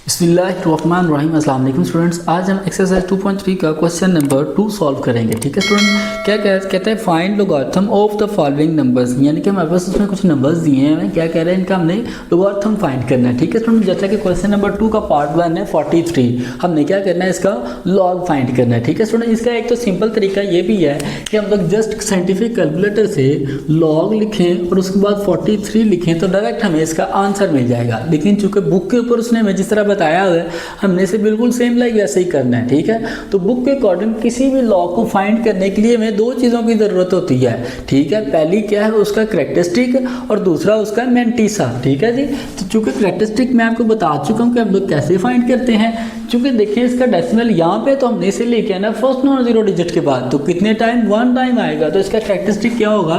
बिस्मिल्लाहिर्रहमानिर्रहीम। अस्सलाम वालेकुम स्टूडेंट्स, आज हम एक्सरसाइज 2.3 का क्वेश्चन नंबर 2 सॉल्व करेंगे। ठीक है स्टूडेंट, क्या कहते हैं find logarithm of the following numbers, यानी कि हमारे पास उसमें कुछ नंबर्स दिए हैं, क्या कह रहे हैं इनका हमने लोगारिथम फाइंड करना है। ठीक है स्टूडेंट, जैसा कि क्वेश्चन नंबर 2 का पार्ट 1 है 43, हमने क्या करना है इसका लॉग फाइंड करना है। ठीक है स्टूडेंट, इसका एक तो सिंपल तरीका ये भी है कि हम लोग जस्ट साइंटिफिक कैलकुलेटर से लॉग लिखें और उसके बाद 43 लिखें तो डायरेक्ट हमें इसका आंसर मिल जाएगा। लेकिन चूंकि बुक के ऊपर उसने हमें जिस तरह बताया हुआ है हमने इसे बिल्कुल सेम लाइक वैसे ही करना है। ठीक है, तो बुक के अकॉर्डिंग किसी भी लॉग को फाइंड करने के लिए हमें दो चीज़ों की ज़रूरत होती है। ठीक है, पहली क्या है उसका करैक्टरिस्टिक और दूसरा उसका मेंटिसा। ठीक है जी, तो चूंकि करैक्टरिस्टिक मैं आपको बता चुका हूँ कि हम लोग कैसे फाइंड करते हैं। चूंकि देखिए इसका डेसिमल यहाँ पे तो हमने इसे लेके आना फर्स्ट नॉन जीरो डिजिट के बाद, तो कितने टाइम 1 टाइम आएगा, तो इसका करैक्टरिस्टिक क्या होगा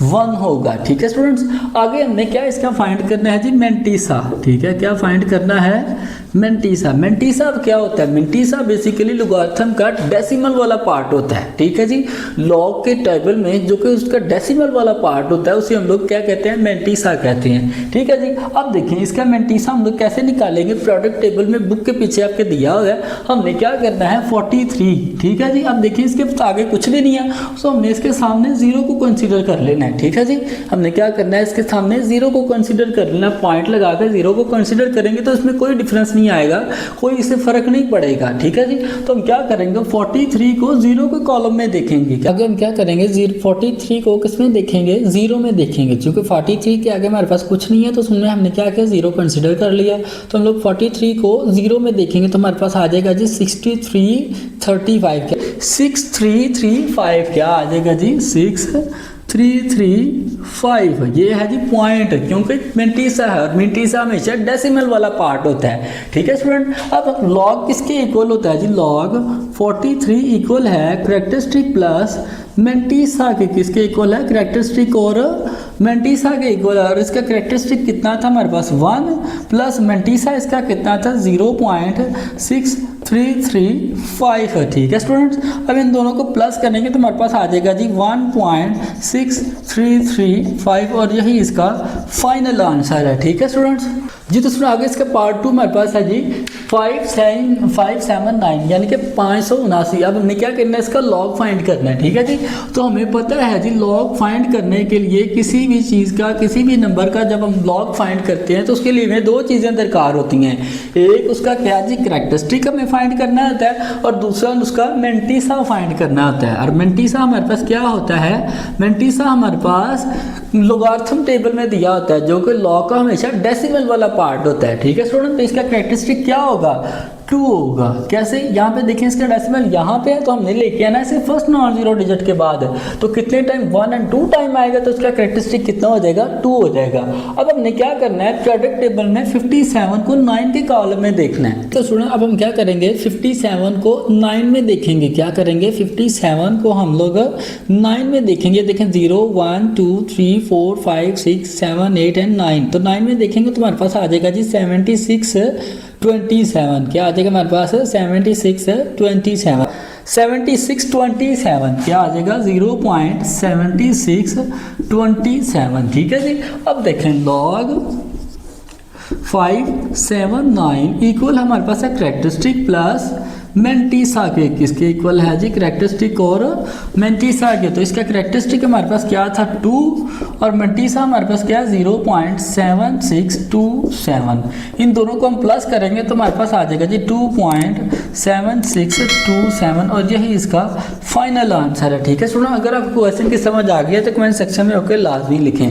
1 होगा। ठीक है स्टूडेंट्स, आगे हमने क्या इसका फाइंड करना है जी मेंटिसा। ठीक है, क्या फाइंड करना है मेंटिसा। मेंटिसा अब क्या होता है, मेंटिसा बेसिकली लोगारिथम का डेसिमल वाला पार्ट होता है। ठीक है जी, लॉग के टेबल में जो कि उसका डेसिमल वाला पार्ट होता है उसे हम लोग क्या कहते हैं मेंटिसा कहते हैं। ठीक है जी, अब देखिए इसका मेंटिसा हम लोग कैसे निकालेंगे, प्रोडक्ट टेबल में बुक के पीछे आपके दिया हुआ है, हमने क्या करना है 43। ठीक है जी, अब देखिए इसके आगे कुछ भी नहीं है तो हमने इसके सामने 0 को कंसीडर कर लेना है। ठीक है जी, हमने क्या करना है इसके सामने 0 को कंसीडर कर लेना, पॉइंट लगाकर 0 को कंसीडर करेंगे तो इसमें कोई डिफरेंस नहीं आएगा, कोई इससे फर्क नहीं पड़ेगा। ठीक है जी, तो हम क्या करेंगे 43 को 0 के कॉलम में देखेंगे। अगर हम क्या करेंगे 43 को किसमें देखेंगे 0 में देखेंगे, क्योंकि 43 के आगे हमारे पास कुछ नहीं है तो उसमें हमने क्या किया 0 कंसीडर कर लिया। तो हम लोग 43 को 0 में देखेंगे तो हमारे पास आ जाएगा जी 6335 क्या 6335 क्या आ जाएगा जी 6335। ये है जी पॉइंट, क्योंकि मेंटिसा है और मेंटिसा हमेशा डेसिमल वाला पार्ट होता है। ठीक है स्टूडेंट, अब लॉग किसके इक्वल होता है जी, लॉग 43 इक्वल है करैक्टरिस्टिक प्लस मेंटिसा के किसके इक्वल है, करैक्टरिस्टिक और मेंटिसा के इक्वल है। और इसका करैक्टरिस्टिक कितना था हमारे पास 1 प्लस मेंटिसा इसका कितना था 0.6335 है। ठीक है स्टूडेंट्स, अब इन दोनों को प्लस करेंगे तो हमारे पास आ जाएगा जी 1.6335 और यही इसका फाइनल आंसर है। ठीक है स्टूडेंट्स जी, तो सुनो आगे इसका पार्ट 2 हमारे पास है जी 579 यानी कि 579। अब हमने क्या करना है इसका लॉग फाइंड करना है। ठीक है जी, तो हमें पता है जी लॉग फाइंड करने के लिए किसी भी चीज़ का किसी भी नंबर का जब हम लॉग फाइंड करते हैं तो उसके लिए हमें दो चीज़ें दरकार होती हैं। एक उसका क्या जी करैक्टरिस्टिक हमें फाइंड करना होता है और दूसरा उसका मेंटिसा फाइंड करना होता है। और मेंटिसा हमारे पास क्या होता है, मेंटिसा हमारे पास लोगारिथम टेबल में दिया होता है जो कि लॉग का हमेशा डेसिमल वाला पार्ट होता है। ठीक है स्टूडेंट, तो इसका करैक्टरिस्टिक क्या होगा 2 होगा। कैसे, यहाँ पे देखिए इसका डेसिमल यहाँ पे है तो हमने लेके आना इसे फर्स्ट नॉन जीरो डिजिट के बाद, तो कितने टाइम 1 और 2 टाइम आएगा तो इसका करैक्टरिस्टिक कितना हो जाएगा 2 हो जाएगा। अब हमने क्या करना है प्रोडक्ट टेबल में 57 को 9 के कॉलम में देखना है। तो स्टूडेंट अब हम क्या करेंगे 57 को 9 में देखेंगे, क्या करेंगे 57 को हम लोग 9 में देखेंगे। देखें 0 1 2 3 4 5 6 7 8 एंड 9, तो 9 में देखेंगे तो हमारे पास आ जाएगा जी 7627 क्या आ जाएगा हमारे पास 7627 7627 क्या आ जाएगा 0.7627। ठीक है जी, अब देखें लॉग 579 इक्वल हमारे पास है करैक्टरिस्टिक प्लस मेंटिसा के, किसके इक्वल है जी करैक्टरिस्टिक और मेंटिसा के। तो इसका करैक्टरिस्टिक हमारे पास क्या था 2 और मेंटिसा हमारे पास क्या 0.7627। इन दोनों को हम प्लस करेंगे तो हमारे पास आ जाएगा जी 2.7627 और यही इसका फाइनल आंसर है। ठीक है सुनो, अगर आपको क्वेश्चन की समझ आ गई है तो कमेंट सेक्शन में ओके लाजमी लिखें।